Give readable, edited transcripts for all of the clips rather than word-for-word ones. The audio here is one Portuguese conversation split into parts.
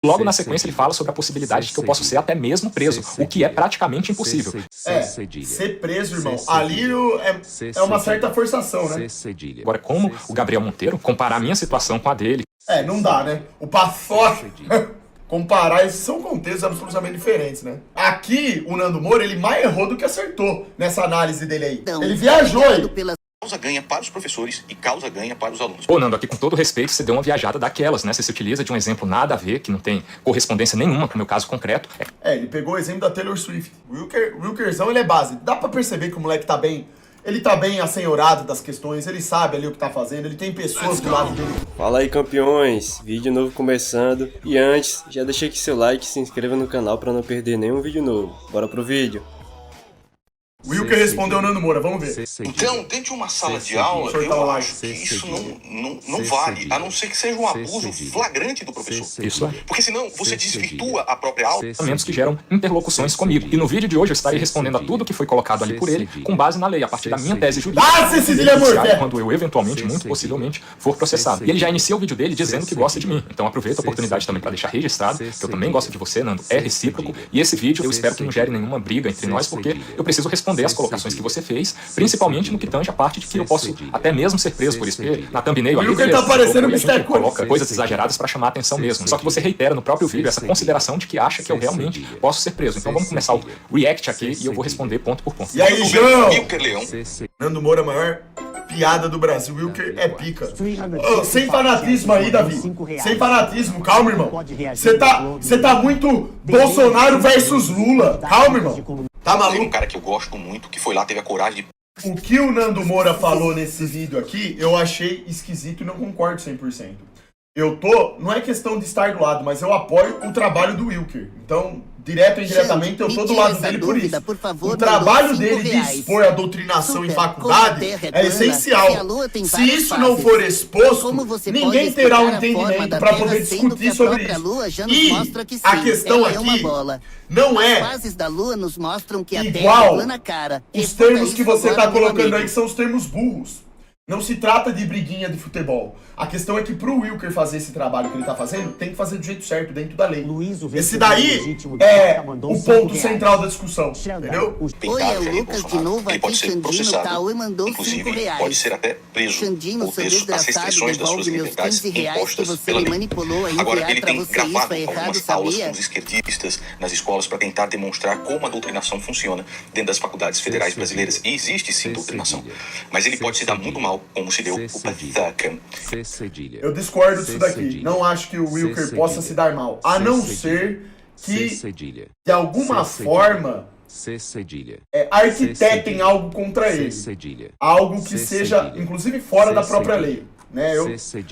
Logo na sequência ele fala sobre a possibilidade de que eu posso ser até mesmo preso, o que é praticamente impossível. Ser preso, irmão, ali é uma certa forçação, né? Agora, como o Gabriel Monteiro comparar a minha situação com a dele? Não dá, né? O paçoca comparar, esses são contextos absolutamente diferentes, né? Aqui, o Nando Moura, ele mais errou do que acertou nessa análise dele aí. Ele viajou aí. Causa ganha para os professores e causa ganha para os alunos. Pô, Nando, aqui com todo respeito, você deu uma viajada daquelas, né? Você se utiliza de um exemplo nada a ver, que não tem correspondência nenhuma com o meu caso concreto. Ele pegou o exemplo da Taylor Swift. O Wilkerzão, ele é base. Dá pra perceber que o moleque tá bem... Ele tá bem assenhorado das questões, ele sabe ali o que tá fazendo, ele tem pessoas do lado dele. Fala aí, campeões, vídeo novo começando. E antes, já deixa aqui seu like e se inscreva no canal pra não perder nenhum vídeo novo. Bora pro vídeo. O Wilker respondeu o Nando Moura, vamos ver. Então, dentro de uma sala de aula, eu acho que isso não vale, a não ser que seja um abuso flagrante do professor. Isso é. Porque senão você desvirtua a própria aula. Pensamentos que geram interlocuções comigo. E no vídeo de hoje eu estarei respondendo a tudo que foi colocado ali por ele, com base na lei, a partir da minha tese jurídica. Quando eu eventualmente, muito possivelmente, for processado. E ele já inicia o vídeo dele dizendo que gosta de mim. Então aproveito a oportunidade também para deixar registrado que eu também gosto de você, Nando. É recíproco. E esse vídeo eu espero que não gere nenhuma briga entre nós, porque eu preciso responder as colocações que você fez, principalmente no que tange a parte de que eu posso até mesmo ser preso por isso. Porque na thumbnail ali, tá aparecendo a gente coloca coisas exageradas para chamar a atenção mesmo. Só que você reitera no próprio vídeo essa consideração de que acha que eu realmente posso ser preso. Então vamos começar o react aqui e eu vou responder ponto por ponto. E aí, João? Wilker Leão. Nando Moura, a maior piada do Brasil. Wilker é pica. Sem fanatismo aí, Davi. Sem fanatismo. Calma, irmão. Você tá muito Bolsonaro versus Lula. Calma, irmão. Tá Tem um maluco? cara que eu gosto muito, que foi lá, teve a coragem de... O que o Nando Moura falou nesse vídeo aqui, eu achei esquisito e não concordo 100%. Não é questão de estar do lado, mas eu apoio o trabalho do Wilker. Então, direto ou indiretamente, eu tô do lado dele por isso. O trabalho dele de expor a doutrinação em faculdade é essencial. Se isso não for exposto, ninguém terá um entendimento para poder discutir sobre isso. E a questão aqui não é igual os termos que você tá colocando aí, que são os termos burros. Não se trata de briguinha de futebol. A questão é que pro Wilker fazer esse trabalho que ele tá fazendo, tem que fazer do jeito certo, dentro da lei. Esse daí é o ponto central da discussão, entendeu? Oi, é o Lucas de novo aqui, Xandinho Cauê mandou R$5. Pode ser até preso Xandinho, por seu ter as desgraçado, restrições das suas devolve meus liberdades R$15 que impostas você pela me lei. manipulou a Agora, enviar ele pra tem você, isso gravado foi errado, algumas aulas sabia? com os esquerdistas nas escolas para tentar demonstrar como a doutrinação funciona dentro das faculdades federais brasileiras. E existe sim doutrinação, mas ele pode se dar muito mal, como se deu o Pathaka. Eu discordo disso daqui. Não acho que o Wilker possa se dar mal. A não ser que, de alguma forma, arquitetem algo contra ele. Algo que seja, inclusive, fora da própria lei. Né?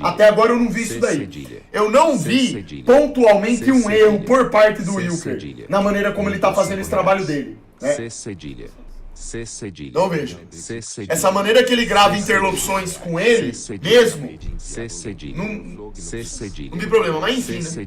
Até agora eu não vi isso daí. Eu não vi pontualmente um erro por parte do Wilker na maneira como ele está fazendo esse trabalho dele. Né? Não vejo. Essa maneira que ele grava interlocuções com ele, mesmo, não tem problema, mas enfim, né?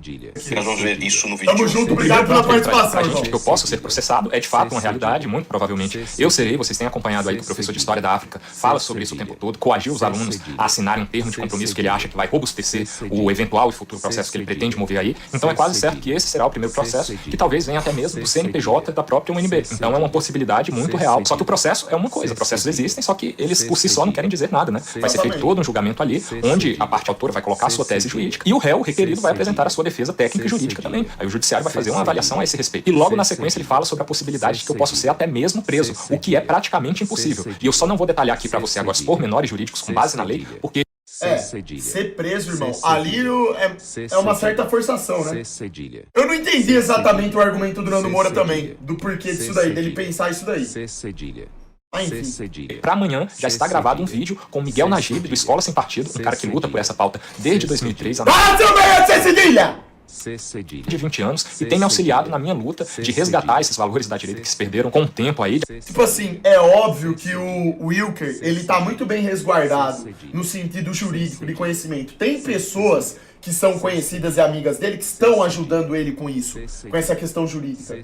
Nós vamos ver isso no vídeo. Tamo junto, obrigado pela participação, A gente irmão. que eu posso ser processado é de fato uma realidade, muito provavelmente eu serei. Vocês têm acompanhado aí que o professor de História da África fala sobre isso o tempo todo, coagiu os alunos a assinarem um termo de compromisso que ele acha que vai robustecer o eventual e futuro processo que ele pretende mover aí. Então é quase certo que esse será o primeiro processo, que talvez venha até mesmo do CNPJ da própria UNB. Então é uma possibilidade muito real. Só que o processo é uma coisa, processos existem, só que eles por si só não querem dizer nada, né? Vai ser feito todo um julgamento ali, onde a parte autora vai colocar a sua tese jurídica e o réu requerido vai apresentar a sua defesa técnica e jurídica também. Aí o judiciário vai fazer uma avaliação a esse respeito. E logo na sequência ele fala sobre a possibilidade de que eu posso ser até mesmo preso, o que é praticamente impossível. E eu só não vou detalhar aqui pra você agora os pormenores jurídicos com base na lei, porque ser preso, irmão, ali é uma certa forçação, né? Eu não entendi exatamente o argumento do Nando Moura também, do porquê disso daí, dele pensar isso daí. para amanhã já está gravado um vídeo com Miguel Najib, do Escola Sem Partido, um cara que luta por essa pauta desde 2003, há de 20 anos, e tem me auxiliado na minha luta de resgatar esses valores da direita que se perderam com o tempo aí. Tipo assim, é óbvio que o Wilker, ele tá muito bem resguardado no sentido jurídico de conhecimento. Tem pessoas que são conhecidas e amigas dele que estão ajudando ele com isso, com essa questão jurídica.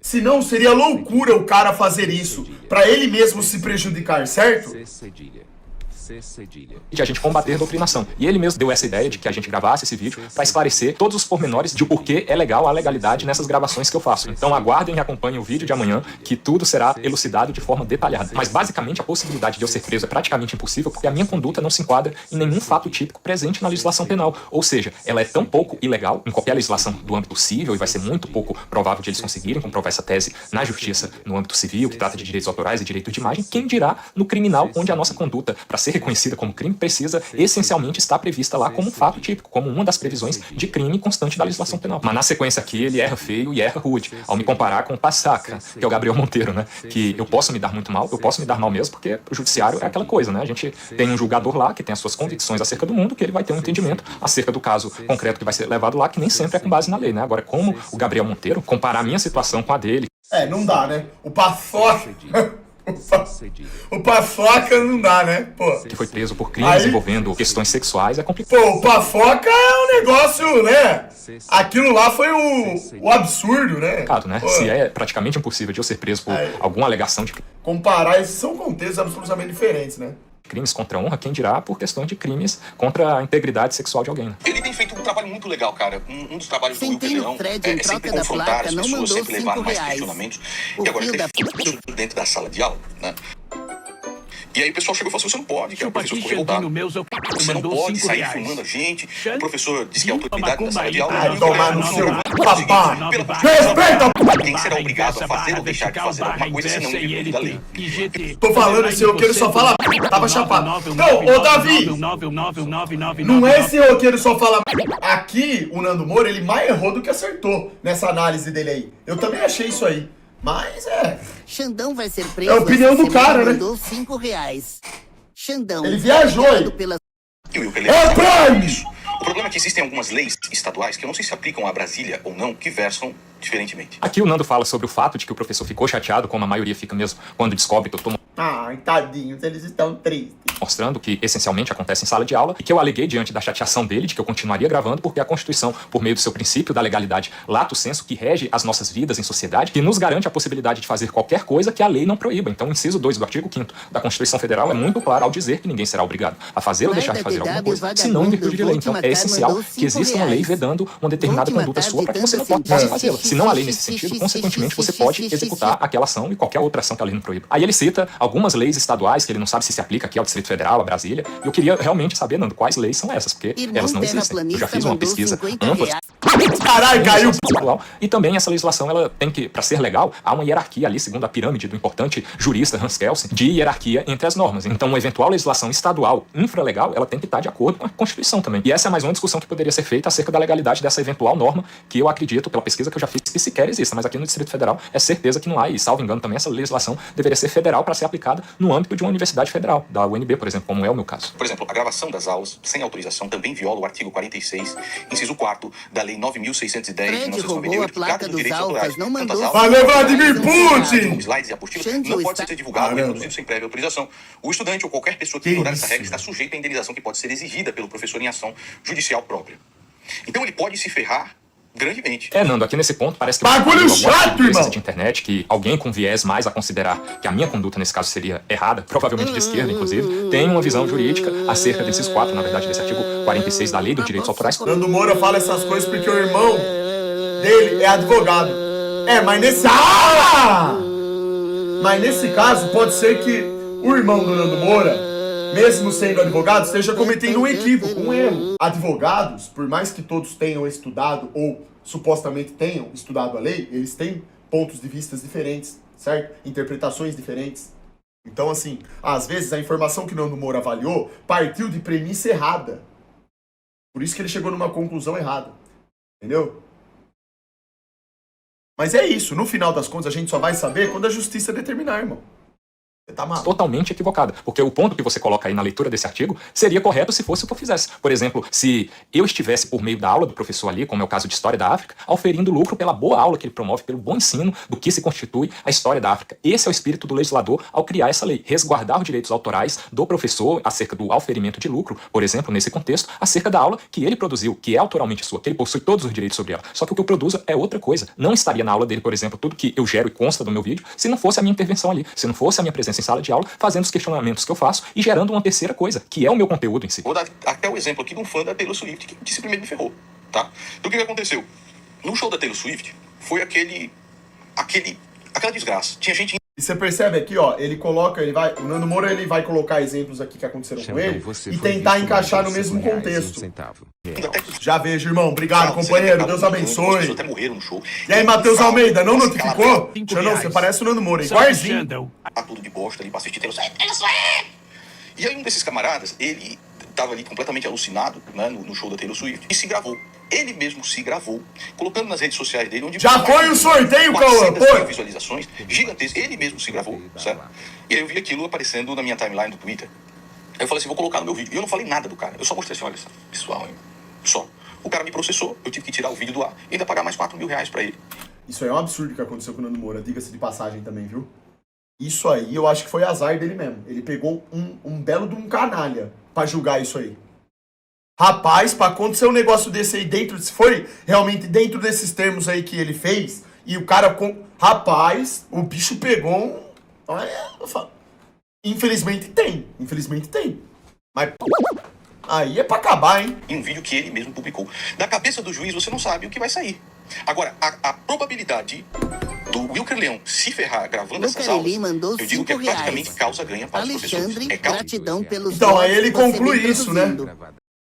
Senão seria loucura o cara fazer isso pra ele mesmo se prejudicar, certo? de a gente combater a doutrinação. E ele mesmo deu essa ideia de que a gente gravasse esse vídeo para esclarecer todos os pormenores de por que é legal a legalidade nessas gravações que eu faço. Então aguardem e acompanhem o vídeo de amanhã, que tudo será elucidado de forma detalhada. Mas basicamente a possibilidade de eu ser preso é praticamente impossível porque a minha conduta não se enquadra em nenhum fato típico presente na legislação penal. Ou seja, ela é tão pouco ilegal em qualquer legislação do âmbito civil, e vai ser muito pouco provável de eles conseguirem comprovar essa tese na justiça no âmbito civil, que trata de direitos autorais e direito de imagem, quem dirá no criminal, onde a nossa conduta, para ser reconhecida como crime, precisa essencialmente estar prevista lá como um fato típico, como uma das previsões de crime constante da legislação penal. Mas na sequência aqui, ele erra feio e erra rude, ao me comparar com o Passaca, que é o Gabriel Monteiro, né? Que eu posso me dar muito mal, eu posso me dar mal mesmo, porque o judiciário é aquela coisa, né? A gente tem um julgador lá que tem as suas convicções acerca do mundo, que ele vai ter um entendimento acerca do caso concreto que vai ser levado lá, que nem sempre é com base na lei, né? Agora, como o Gabriel Monteiro, comparar a minha situação com a dele... Não dá, né? O Paçoca... O Paçoca não dá, né? Pô. Que foi preso por crimes envolvendo questões sexuais, é complicado. Pô, o Paçoca é um negócio, né? Aquilo lá foi o absurdo, né? Né? Se é praticamente impossível de eu ser preso por alguma alegação de comparar, esses são contextos absolutamente diferentes, né? crimes contra a honra, quem dirá por questão de crimes contra a integridade sexual de alguém, né? Ele tem feito um trabalho muito legal, cara. Um dos trabalhos do Wilker Leão é sempre confrontar as pessoas, sempre levar mais questionamentos. E agora ele fez dentro da sala de aula, né? E aí o pessoal chegou e falou assim, você não pode, que o professor ficou revoltado. Você não pode sair filmando a gente. O professor disse que a autoridade da sala de aula... Ai, tomar no seu papá! Respeita! Quem será obrigado a fazer ou deixar de fazer alguma coisa se não ir da lei? Tô falando esse roqueiro só fala... Tava chapado. Não, ô Davi! Não é esse roqueiro só fala... Aqui, o Nando Moura, ele mais errou do que acertou nessa análise dele aí. Eu também achei isso aí. Mas Xandão vai ser preso. É a opinião do cara, né? Mandou R$5. Xandão. Ele viajou aí. O problema é que existem algumas leis estaduais que eu não sei se aplicam a Brasília ou não, que versam diferentemente. Aqui o Nando fala sobre o fato de que o professor ficou chateado, como a maioria fica mesmo quando descobre que eu tô... Ai, tadinhos, eles estão tristes. Mostrando que essencialmente acontece em sala de aula e que eu aleguei diante da chateação dele de que eu continuaria gravando porque a Constituição, por meio do seu princípio da legalidade lato sensu, que rege as nossas vidas em sociedade, que nos garante a possibilidade de fazer qualquer coisa que a lei não proíba. Então o inciso 2 do artigo 5º da Constituição Federal é muito claro ao dizer que ninguém será obrigado a fazer ou deixar de fazer alguma coisa, se não em virtude de lei. Então é essencial que exista uma lei vedando uma determinada conduta sua para que você não possa fazê-la. Se não há lei nesse sentido, consequentemente você pode executar aquela ação e qualquer outra ação que a lei não proíba. Aí ele cita algumas leis estaduais que ele não sabe se aplica aqui ao Distrito Federal, a Brasília, e eu queria realmente saber, Nando, quais leis são essas, porque elas não existem. Eu já fiz uma pesquisa ampla. Caralho, caiu! E também essa legislação, ela tem que, para ser legal, há uma hierarquia ali, segundo a pirâmide do importante jurista Hans Kelsen, de hierarquia entre as normas. Então, uma eventual legislação estadual infralegal, ela tem que estar de acordo com a Constituição também. E essa é mais uma discussão que poderia ser feita acerca da legalidade dessa eventual norma, que eu acredito, pela pesquisa que eu já fiz, que sequer exista. Mas aqui no Distrito Federal é certeza que não há, e salvo engano também, essa legislação deveria ser federal para ser aplicada no âmbito de uma universidade federal, da UNB, por exemplo, como é o meu caso. Por exemplo, a gravação das aulas sem autorização também viola o artigo 46, inciso 4 da Lei 9.610 de 1998, que trata dos direitos autorais. Valeu, Vladimir Putin! Os slides e apostilas não pode ser divulgado ou produzido sem prévia autorização. O estudante ou qualquer pessoa que ignorar essa regra está sujeito à indenização que pode ser exigida pelo professor em ação judicial própria. Então ele pode se ferrar grandemente. Nando, aqui nesse ponto parece que... Bagulho chato, irmão! ...de internet, que alguém com viés mais a considerar que a minha conduta nesse caso seria errada, provavelmente de esquerda, inclusive, tem uma visão jurídica acerca desses 4, na verdade, desse artigo 46 da Lei dos Direitos Autorais. Nando Moura fala essas coisas porque o irmão dele é advogado. Mas nesse... Mas nesse caso, pode ser que o irmão do Nando Moura, mesmo sendo advogado, esteja cometendo um equívoco, um erro. Advogados, por mais que todos tenham estudado ou supostamente tenham estudado a lei, eles têm pontos de vista diferentes, certo? Interpretações diferentes. Então, assim, às vezes a informação que o Nando Moura avaliou partiu de premissa errada. Por isso que ele chegou numa conclusão errada. Entendeu? Mas é isso, no final das contas a gente só vai saber quando a justiça determinar, irmão. Tá totalmente equivocada, porque o ponto que você coloca aí na leitura desse artigo seria correto se fosse o que eu fizesse. Por exemplo, se eu estivesse por meio da aula do professor ali, como é o caso de História da África, auferindo lucro pela boa aula que ele promove, pelo bom ensino do que se constitui a História da África. Esse é o espírito do legislador ao criar essa lei, resguardar os direitos autorais do professor acerca do auferimento de lucro, por exemplo, nesse contexto, acerca da aula que ele produziu, que é autoralmente sua, que ele possui todos os direitos sobre ela. Só que o que eu produzo é outra coisa. Não estaria na aula dele, por exemplo, tudo que eu gero e consta do meu vídeo, se não fosse a minha intervenção ali, se não fosse a minha presença em sala de aula, fazendo os questionamentos que eu faço e gerando uma terceira coisa, que é o meu conteúdo em si. Vou dar até o exemplo aqui de um fã da Taylor Swift que simplesmente me ferrou, tá? Então o que aconteceu? No show da Taylor Swift, foi aquela desgraça. Tinha gente... E você percebe aqui, ó, o Nando Moura ele vai colocar exemplos aqui que aconteceram com ele e tentar encaixar no mesmo contexto. Já vejo, irmão. Obrigado, companheiro. Deus abençoe. Até morreram no show. E aí, Matheus Almeida, não notificou? Não, você parece o Nando Moura, igualzinho. Tá tudo de bosta ali pra assistir Taylor Swift. E aí um desses camaradas, ele tava ali completamente alucinado, né, no show da Taylor Swift e se gravou. Ele mesmo se gravou, colocando nas redes sociais dele, onde... Já foi o sorteio, Cauã, pô! Visualizações gigantescas. Ele mesmo se gravou, certo? E aí eu vi aquilo aparecendo na minha timeline do Twitter. Aí eu falei assim, vou colocar no meu vídeo. E eu não falei nada do cara. Eu só mostrei assim, olha, pessoal, hein? Só. O cara me processou, eu tive que tirar o vídeo do ar e ainda pagar mais 4 mil reais pra ele. Isso aí é um absurdo que aconteceu com o Nando Moura, diga-se de passagem também, viu? Isso aí eu acho que foi azar dele mesmo. Ele pegou um belo de um canalha pra julgar isso aí. Rapaz, pra acontecer um negócio desse aí dentro, se foi realmente dentro desses termos aí que ele fez, e o cara, rapaz, o bicho pegou um... Olha, infelizmente tem. Mas aí é pra acabar, hein? Em um vídeo que ele mesmo publicou. Da cabeça do juiz, você não sabe o que vai sair. Agora, a probabilidade do Wilker Leão se ferrar gravando essas aulas, eu digo que é praticamente causa-ganha para os professores. É gratidão pelos então, aí ele conclui isso, né?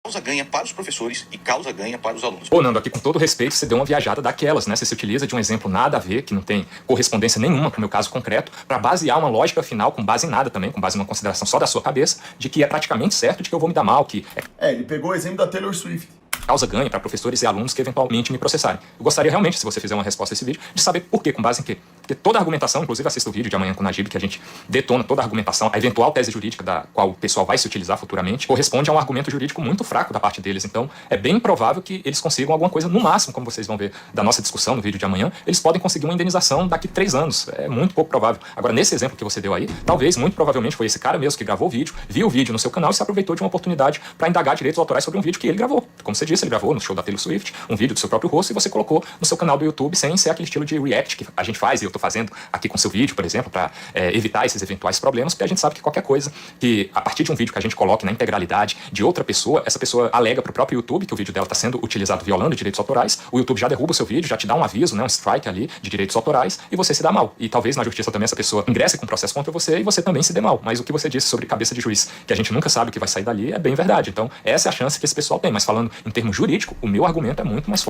Causa-ganha para os professores e causa-ganha para os alunos. Pô, Nando, aqui com todo respeito, você deu uma viajada daquelas, né? Você se utiliza de um exemplo nada a ver, que não tem correspondência nenhuma com o meu caso concreto, para basear uma lógica final com base em nada também, com base numa consideração só da sua cabeça, de que é praticamente certo de que eu vou me dar mal, que ele pegou o exemplo da Taylor Swift. Causa-ganha para professores e alunos que eventualmente me processarem. Eu gostaria realmente, se você fizer uma resposta a esse vídeo, de saber por quê, com base em quê. Porque toda a argumentação, inclusive assista o vídeo de amanhã com o Najib, que a gente detona toda a argumentação, a eventual tese jurídica da qual o pessoal vai se utilizar futuramente, corresponde a um argumento jurídico muito fraco da parte deles. Então, é bem provável que eles consigam alguma coisa, no máximo, como vocês vão ver da nossa discussão no vídeo de amanhã, eles podem conseguir uma indenização daqui a 3 anos. É muito pouco provável. Agora, nesse exemplo que você deu aí, talvez, muito provavelmente, foi esse cara mesmo que gravou o vídeo, viu o vídeo no seu canal e se aproveitou de uma oportunidade para indagar direitos autorais sobre um vídeo que ele gravou. Como você disse, ele gravou no show da Taylor Swift, um vídeo do seu próprio rosto, e você colocou no seu canal do YouTube sem ser aquele estilo de react que a gente faz, e eu tô fazendo aqui com seu vídeo, por exemplo, para evitar esses eventuais problemas, porque a gente sabe que qualquer coisa que, a partir de um vídeo que a gente coloque na integralidade de outra pessoa, essa pessoa alega pro próprio YouTube que o vídeo dela está sendo utilizado violando direitos autorais, o YouTube já derruba o seu vídeo, já te dá um aviso, né, um strike ali de direitos autorais, e você se dá mal. E talvez na justiça também essa pessoa ingresse com um processo contra você e você também se dê mal. Mas o que você disse sobre cabeça de juiz, que a gente nunca sabe o que vai sair dali, é bem verdade. Então, essa é a chance que esse pessoal tem. Mas falando em termos jurídico, o meu argumento é muito mais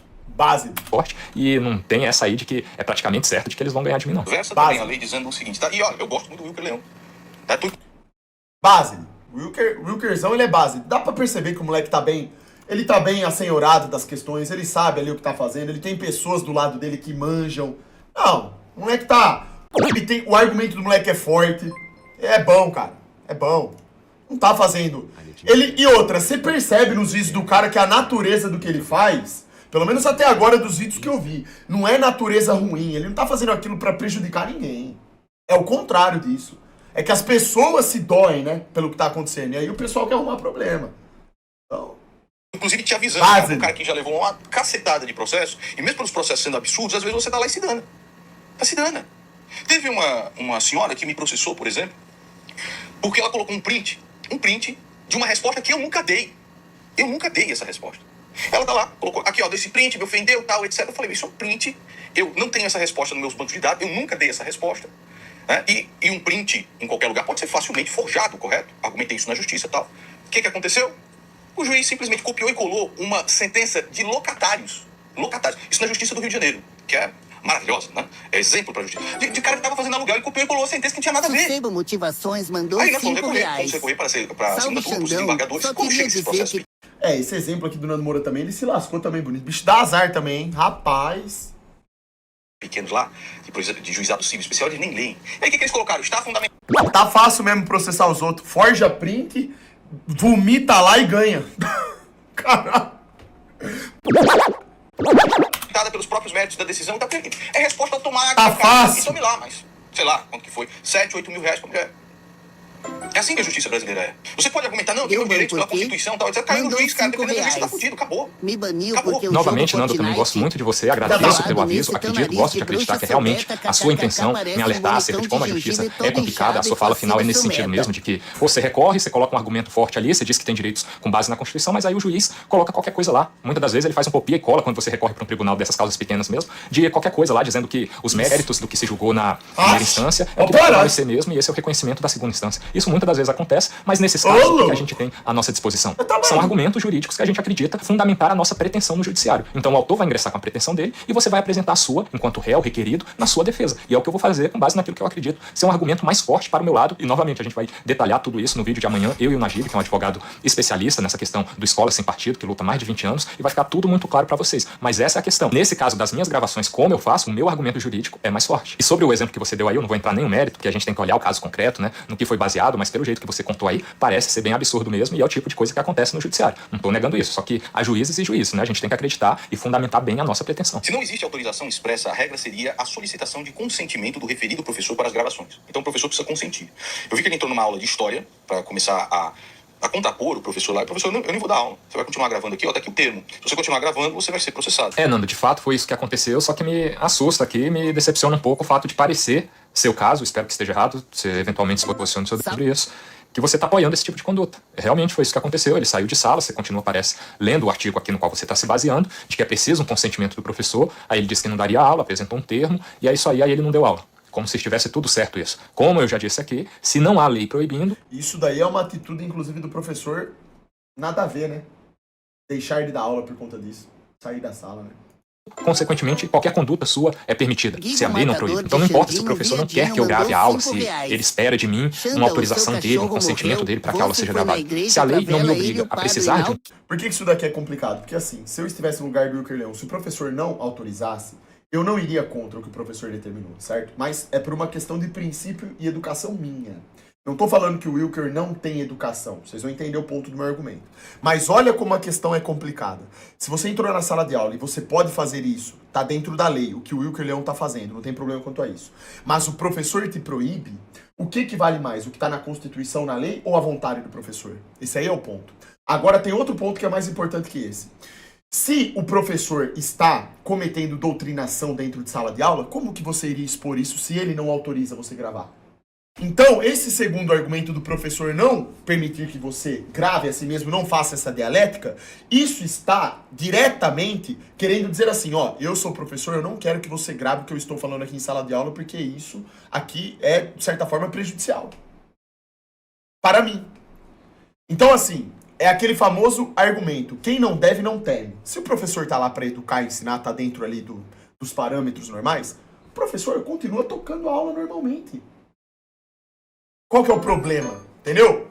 forte, e não tem essa aí de que é praticamente certo de que eles vão ganhar de mim, não. Versa também a lei dizendo o seguinte, tá? E olha, eu gosto muito do Wilker Leão. Tá tudo... Base. Wilkerzão, ele é base. Dá pra perceber que o moleque tá bem... Ele tá bem assenhorado das questões, ele sabe ali o que tá fazendo, ele tem pessoas do lado dele que manjam. Não, o moleque tá... O argumento do moleque é forte. É bom, cara. É bom. Não tá fazendo... E outra, você percebe nos vídeos do cara que a natureza do que ele faz... Pelo menos até agora dos vídeos que eu vi. Não é natureza ruim. Ele não tá fazendo aquilo pra prejudicar ninguém. É o contrário disso. É que as pessoas se doem, né? Pelo que tá acontecendo. E aí o pessoal quer arrumar problema. Então... Inclusive te avisando, cara, um cara que já levou uma cacetada de processo. E mesmo pelos processos sendo absurdos, às vezes você tá lá e se dana. Tá se dana. Teve uma senhora que me processou, por exemplo, porque ela colocou um print de uma resposta que eu nunca dei. Eu nunca dei essa resposta. Ela tá lá, colocou aqui, ó, desse print, me ofendeu, tal, etc. Eu falei, isso é um print, eu não tenho essa resposta nos meus bancos de dados, eu nunca dei essa resposta. Né? E um print em qualquer lugar pode ser facilmente forjado, correto? Argumentei isso na justiça e tal. O que aconteceu? O juiz simplesmente copiou e colou uma sentença de locatários. Isso na justiça do Rio de Janeiro, que é maravilhosa, né? É exemplo pra justiça. De cara que tava fazendo aluguel e copiou e colou a sentença que não tinha nada a ver. Sebo Motivações mandou aí nós vamos R$5. Vamos recorrer para a segunda turma, os desembargadores. Como chega esse processo? Esse exemplo aqui do Nando Moura também, ele se lascou também bonito. Bicho dá azar também, hein? Rapaz. Pequenos lá, de juizado civil especial, eles nem leem. E aí o que eles colocaram? Está fundamental. Tá fácil mesmo processar os outros. Forja print, vomita lá e ganha. Caralho. Pelos próprios méritos da decisão, tá perdendo. É resposta automática. Tá fácil. E tome lá, mas, sei lá, quanto que foi? 7, 8 mil reais pra mulher. É assim que a justiça brasileira é. Você pode argumentar, não, tem um direito pela Constituição e tal, etc. Caiu no juiz, cara, dependendo do juiz, você tá fudido, acabou. Me baniu Acabou. porque eu Novamente, jogo Nando, eu também gosto Fortnite. muito de você, agradeço pelo aviso, Nesse acredito, teu gosto de nariz acreditar de que realmente bruxa a sua intenção parece me alertar um acerca de bonecão como a de justiça gengibre é todo complicada, a inchado sua e fala final é fazendo nesse seu sentido merda. mesmo, de que você recorre, você coloca um argumento forte ali, você diz que tem direitos com base na Constituição, mas aí o juiz coloca qualquer coisa lá. Muitas das vezes ele faz um copia e cola quando você recorre para um tribunal dessas causas pequenas mesmo, de qualquer coisa lá, dizendo que os méritos do que se julgou na primeira instância é o que vai prevalecer mesmo, e esse é o reconhecimento da segunda instância. Isso muitas das vezes acontece, mas nesses casos, o que a gente tem à nossa disposição? São argumentos jurídicos que a gente acredita fundamentar a nossa pretensão no judiciário. Então o autor vai ingressar com a pretensão dele e você vai apresentar a sua, enquanto réu, requerido, na sua defesa. E é o que eu vou fazer com base naquilo que eu acredito ser um argumento mais forte para o meu lado. E novamente, a gente vai detalhar tudo isso no vídeo de amanhã, eu e o Najib, que é um advogado especialista nessa questão do Escola Sem Partido, que luta mais de 20 anos, e vai ficar tudo muito claro para vocês. Mas essa é a questão. Nesse caso das minhas gravações, como eu faço, o meu argumento jurídico é mais forte. E sobre o exemplo que você deu aí, eu não vou entrar nem no mérito, porque a gente tem que olhar o caso concreto, né, no que foi baseado, mas pelo jeito que você contou aí, parece ser bem absurdo mesmo, e é o tipo de coisa que acontece no judiciário. Não estou negando isso, só que há juízes e juízes, né? A gente tem que acreditar e fundamentar bem a nossa pretensão. Se não existe autorização expressa, a regra seria a solicitação de consentimento do referido professor para as gravações. Então o professor precisa consentir. Eu vi que ele entrou numa aula de história para começar a contrapor o professor lá. E o professor, eu nem vou dar aula. Você vai continuar gravando aqui, ó, tá aqui o termo. Se você continuar gravando, você vai ser processado. Nando, de fato foi isso que aconteceu, só que me assusta aqui, me decepciona um pouco o fato de parecer ser o caso, espero que esteja errado, você eventualmente se posicione sobre isso, que você está apoiando esse tipo de conduta. Realmente foi isso que aconteceu, ele saiu de sala, você continua, parece, lendo o artigo aqui no qual você está se baseando, de que é preciso um consentimento do professor, aí ele disse que não daria aula, apresentou um termo, e é isso aí ele não deu aula. Como se estivesse tudo certo isso. Como eu já disse aqui, se não há lei proibindo... Isso daí é uma atitude, inclusive, do professor nada a ver, né? Deixar de dar aula por conta disso. Sair da sala, né? Consequentemente, qualquer conduta sua é permitida, se a lei não proíbe. Então não importa se o professor não quer que eu grave a aula, se ele espera de mim uma autorização dele, um consentimento dele para que a aula seja gravada. Se a lei não me obriga a precisar de um... Por que isso daqui é complicado? Porque assim, se eu estivesse no lugar do Wilker Leão, se o professor não autorizasse, eu não iria contra o que o professor determinou, certo? Mas é por uma questão de princípio e educação minha. Não tô falando que o Wilker não tem educação. Vocês vão entender o ponto do meu argumento. Mas olha como a questão é complicada. Se você entrou na sala de aula e você pode fazer isso, tá dentro da lei, o que o Wilker Leão tá fazendo, não tem problema quanto a isso. Mas o professor te proíbe, o que vale mais? O que tá na Constituição, na lei, ou a vontade do professor? Esse aí é o ponto. Agora tem outro ponto que é mais importante que esse. Se o professor está cometendo doutrinação dentro de sala de aula, como que você iria expor isso se ele não autoriza você gravar? Então, esse segundo argumento do professor não permitir que você grave a si mesmo, não faça essa dialética, isso está diretamente querendo dizer assim, ó, eu sou professor, eu não quero que você grave o que eu estou falando aqui em sala de aula, porque isso aqui é, de certa forma, prejudicial. Para mim. Então, assim, é aquele famoso argumento, quem não deve, não teme. Se o professor tá lá para educar, ensinar, tá dentro ali dos parâmetros normais, o professor continua tocando a aula normalmente. Qual que é o problema? Entendeu?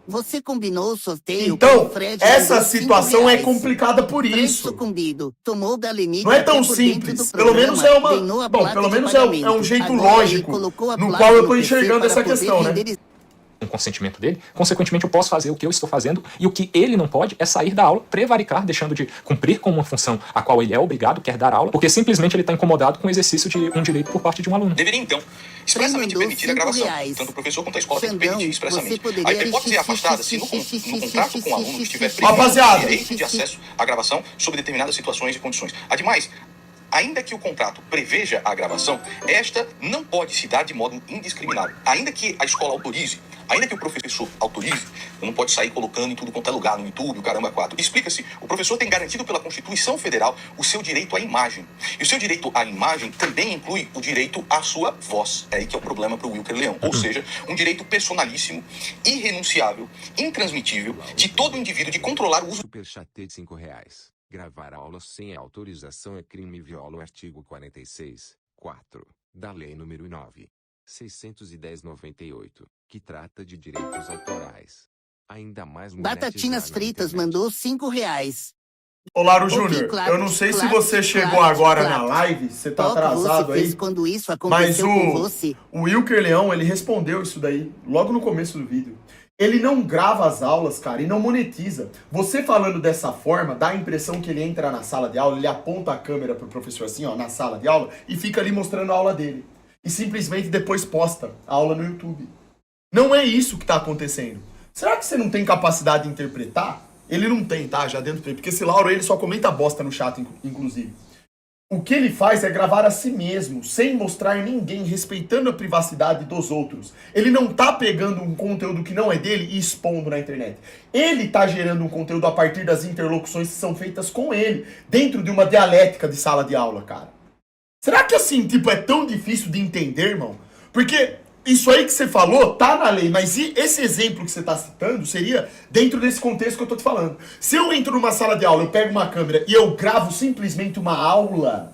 Você combinou o sorteio então, com o Fred, essa situação é complicada por Fred isso. sucumbido, tomou da limite não é tão simples. Pelo menos é uma... Bom, pelo menos é um jeito lógico no qual eu tô enxergando essa questão, né? Um consentimento dele, consequentemente eu posso fazer o que eu estou fazendo e o que ele não pode é sair da aula, prevaricar, deixando de cumprir com uma função a qual ele é obrigado, quer dar aula, porque simplesmente ele está incomodado com o exercício de um direito por parte de um aluno. Deveria então expressamente permitir a gravação. Tanto o professor quanto a escola tem que permitir expressamente. A hipótese é afastada se no contrato com o aluno estiver previsto o direito de acesso à gravação sob determinadas situações e condições. Ademais, ainda que o contrato preveja a gravação, esta não pode se dar de modo indiscriminado. Ainda que a escola autorize, ainda que o professor autorize, não pode sair colocando em tudo quanto é lugar, no YouTube, o caramba 4. Explica-se, o professor tem garantido pela Constituição Federal o seu direito à imagem. E o seu direito à imagem também inclui o direito à sua voz. É aí que é o problema para o Wilker Leão. Ou seja, um direito personalíssimo, irrenunciável, intransmitível, de todo indivíduo de controlar o uso... Superchat de R$5. Gravar aula sem autorização é crime e viola o artigo 46, 4, da Lei nº 9.610/98, que trata de direitos autorais. Ainda mais Batatinas Fritas mandou R$5. Ô Laro Júnior, eu não sei se você chegou agora na live, você tá atrasado aí, mas o Wilker Leão, ele respondeu isso daí logo no começo do vídeo. Ele não grava as aulas, cara, e não monetiza. Você falando dessa forma, dá a impressão que ele entra na sala de aula, ele aponta a câmera pro professor assim, ó, na sala de aula, e fica ali mostrando a aula dele. E simplesmente depois posta a aula no YouTube. Não é isso que tá acontecendo. Será que você não tem capacidade de interpretar? Ele não tem, tá? Já dentro dele. Porque esse Lauro, ele só comenta bosta no chat, inclusive. O que ele faz é gravar a si mesmo, sem mostrar ninguém, respeitando a privacidade dos outros. Ele não tá pegando um conteúdo que não é dele e expondo na internet. Ele tá gerando um conteúdo a partir das interlocuções que são feitas com ele, dentro de uma dialética de sala de aula, cara. Será que assim, tipo, é tão difícil de entender, irmão? Porque isso aí que você falou tá na lei, mas esse exemplo que você tá citando seria dentro desse contexto que eu tô te falando. Se eu entro numa sala de aula, eu pego uma câmera e eu gravo simplesmente uma aula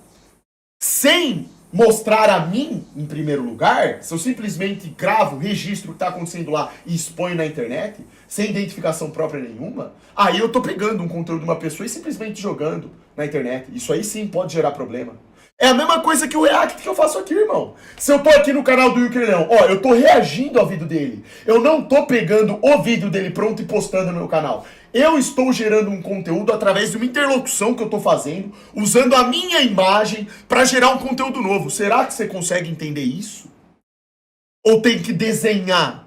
sem mostrar a mim, em primeiro lugar, se eu simplesmente gravo, registro o que tá acontecendo lá e exponho na internet, sem identificação própria nenhuma, aí eu tô pegando um conteúdo de uma pessoa e simplesmente jogando na internet. Isso aí sim pode gerar problema. É a mesma coisa que o react que eu faço aqui, irmão. Se eu tô aqui no canal do Wilker Leão, ó, eu tô reagindo ao vídeo dele. Eu não tô pegando o vídeo dele pronto e postando no meu canal. Eu estou gerando um conteúdo através de uma interlocução que eu tô fazendo, usando a minha imagem pra gerar um conteúdo novo. Será que você consegue entender isso? Ou tem que desenhar?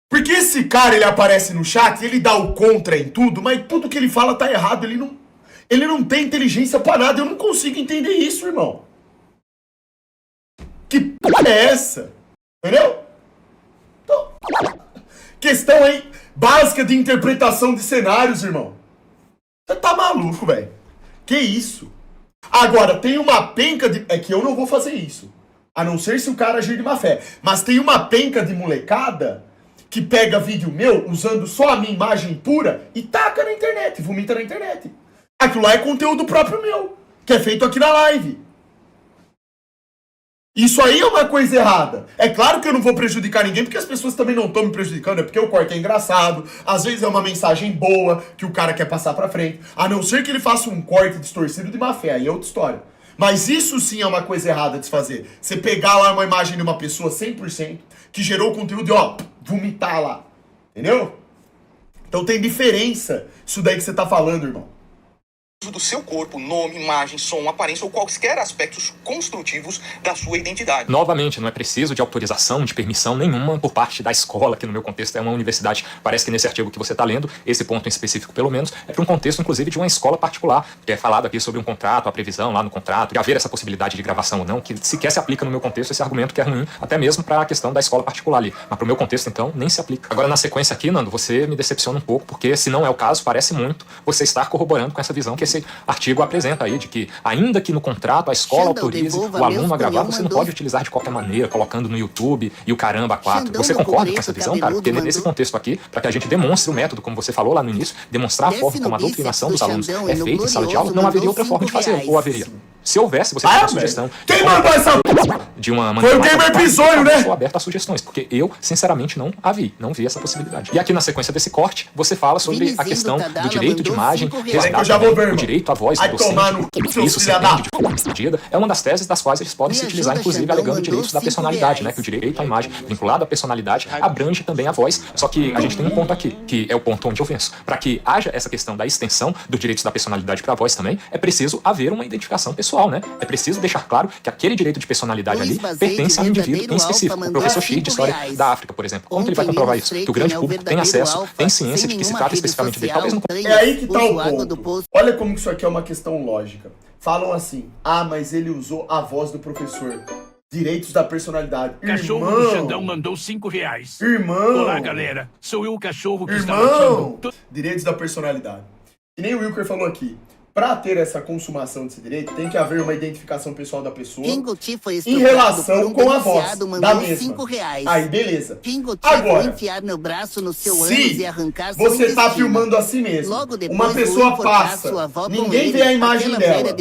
Porque esse cara, ele aparece no chat, ele dá o contra em tudo, mas tudo que ele fala tá errado, ele não tem inteligência pra nada. Eu não consigo entender isso, irmão. Que porra é essa? Entendeu? Então, questão aí básica de interpretação de cenários, irmão. Você tá maluco, velho. Que isso? Agora, tem uma penca de... É que eu não vou fazer isso. A não ser se o cara agir de má fé. Mas tem uma penca de molecada que pega vídeo meu usando só a minha imagem pura e taca na internet, vomita na internet. Aquilo lá é conteúdo próprio meu, que é feito aqui na live. Isso aí é uma coisa errada. É claro que eu não vou prejudicar ninguém, porque as pessoas também não estão me prejudicando, é porque o corte é engraçado, às vezes é uma mensagem boa que o cara quer passar pra frente, a não ser que ele faça um corte distorcido de má fé, aí é outra história. Mas isso sim é uma coisa errada de se fazer. Você pegar lá uma imagem de uma pessoa 100%, que gerou conteúdo e ó, vomitar lá. Entendeu? Então tem diferença isso daí que você tá falando, irmão. Do seu corpo, nome, imagem, som, aparência ou quaisquer aspectos construtivos da sua identidade. Novamente, não é preciso de autorização, de permissão nenhuma por parte da escola, que no meu contexto é uma universidade. Parece que nesse artigo que você está lendo, esse ponto em específico pelo menos, é para um contexto inclusive de uma escola particular, que é falado aqui sobre um contrato, a previsão lá no contrato, de haver essa possibilidade de gravação ou não, que sequer se aplica no meu contexto esse argumento que é ruim, até mesmo para a questão da escola particular ali. Mas para o meu contexto, então, nem se aplica. Agora, na sequência aqui, Nando, você me decepciona um pouco, porque se não é o caso, parece muito você estar corroborando com essa visão que esse artigo apresenta aí, de que ainda que no contrato a escola autorize o aluno a gravar, você não pode utilizar de qualquer maneira, colocando no YouTube e o caramba 4. Você concorda com essa visão, cara? Porque nesse contexto aqui, para que a gente demonstre o método, como você falou lá no início, demonstrar a forma como a doutrinação dos alunos é feita em sala de aula, não haveria outra forma de fazer, ou haveria? Se houvesse, você tem uma sugestão. Quem mandou essa de uma foi o Gamer Bisonho, né? Eu sou aberto a sugestões, porque eu, sinceramente, não vi essa possibilidade. E aqui na sequência desse corte, você fala sobre a questão do direito de imagem, o direito à voz do docente. Isso se entende de forma estendida. É uma das teses das quais eles podem se utilizar, inclusive, alegando direitos da personalidade, né? Que o direito à imagem vinculado à personalidade abrange também a voz. Só que a gente tem um ponto aqui, que é o ponto onde eu venço. Para que haja essa questão da extensão dos direitos da personalidade para a voz também, é preciso haver uma identificação pessoal, né? É preciso deixar claro que aquele direito de personalidade ali pertence a um indivíduo em específico. O professor X de História da África, por exemplo. Como que ele vai comprovar isso? Que o grande público tem acesso, tem ciência de que se trata especificamente dele. Talvez não... É aí que tá o ponto. Olha como isso aqui é uma questão lógica. Falam assim, mas ele usou a voz do professor. Direitos da personalidade. Cachorro do Xandão mandou R$5. Irmão! Olá, galera. Sou eu o cachorro que está Irmão! latindo. Direitos da personalidade. Que nem o Wilker falou aqui. Para ter essa consumação desse direito, tem que haver uma identificação pessoal da pessoa em relação com a voz da mesma. Aí, beleza. Agora, se você está filmando a si mesmo, uma pessoa passa, ninguém vê a imagem dela,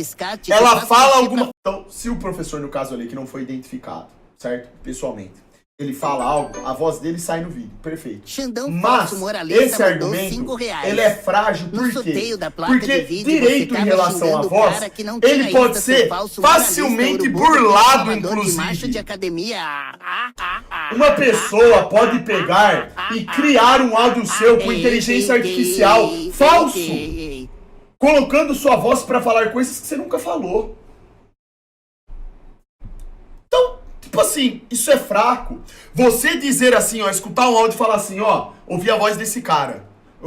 ela fala alguma... Então, se o professor, no caso ali, que não foi identificado, certo? Pessoalmente, ele fala algo, a voz dele sai no vídeo, perfeito. Mas esse argumento, ele é frágil, por quê? Porque direito em relação à voz, ele pode ser facilmente burlado, inclusive. Uma pessoa pode pegar e criar um áudio seu com inteligência artificial falso, colocando sua voz para falar coisas que você nunca falou. Então, Tipo assim, isso é fraco. Você dizer assim, ó, escutar um áudio e falar assim, ó, ouvir a voz desse cara.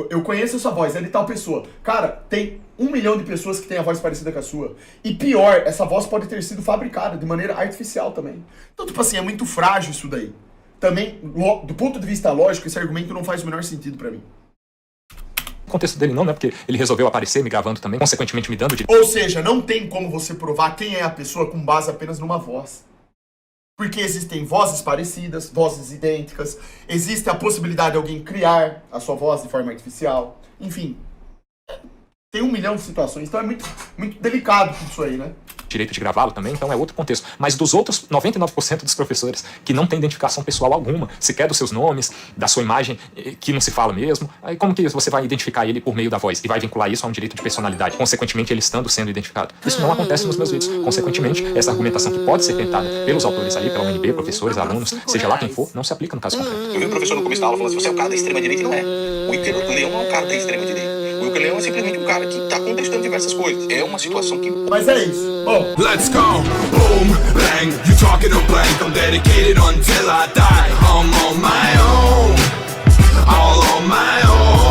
Eu conheço essa voz, ele é tal pessoa. Cara, tem 1 milhão de pessoas que têm a voz parecida com a sua. E pior, essa voz pode ter sido fabricada de maneira artificial também. Então, tipo assim, é muito frágil isso daí. Também, do ponto de vista lógico, esse argumento não faz o menor sentido pra mim. O contexto dele não, né? Porque ele resolveu aparecer me gravando também, consequentemente me dando de... Ou seja, não tem como você provar quem é a pessoa com base apenas numa voz. Porque existem vozes parecidas, vozes idênticas, existe a possibilidade de alguém criar a sua voz de forma artificial. Enfim, tem 1 milhão de situações, então é muito delicado tudo isso aí, né? Direito de gravá-lo também, então é outro contexto. Mas dos outros 99% dos professores que não tem identificação pessoal alguma, sequer dos seus nomes, da sua imagem, que não se fala mesmo, aí como que você vai identificar ele por meio da voz? E vai vincular isso a um direito de personalidade, consequentemente ele estando sendo identificado. Isso não acontece nos meus vídeos. Consequentemente, essa argumentação que pode ser tentada pelos autores ali, pela UNB, professores, alunos, seja lá quem for, não se aplica no caso concreto. Eu vi o professor no começo da aula falando assim, você é um cara da extrema-direita, e não é. O Wilker Leão não é um cara da extrema-direita. O Wilker Leão é simplesmente um cara que está contestando diversas coisas. É uma situação que... Mas é isso. Bom... Let's go! Boom, bang, you talking to blank. I'm dedicated until I die. I'm on my own, all on my own.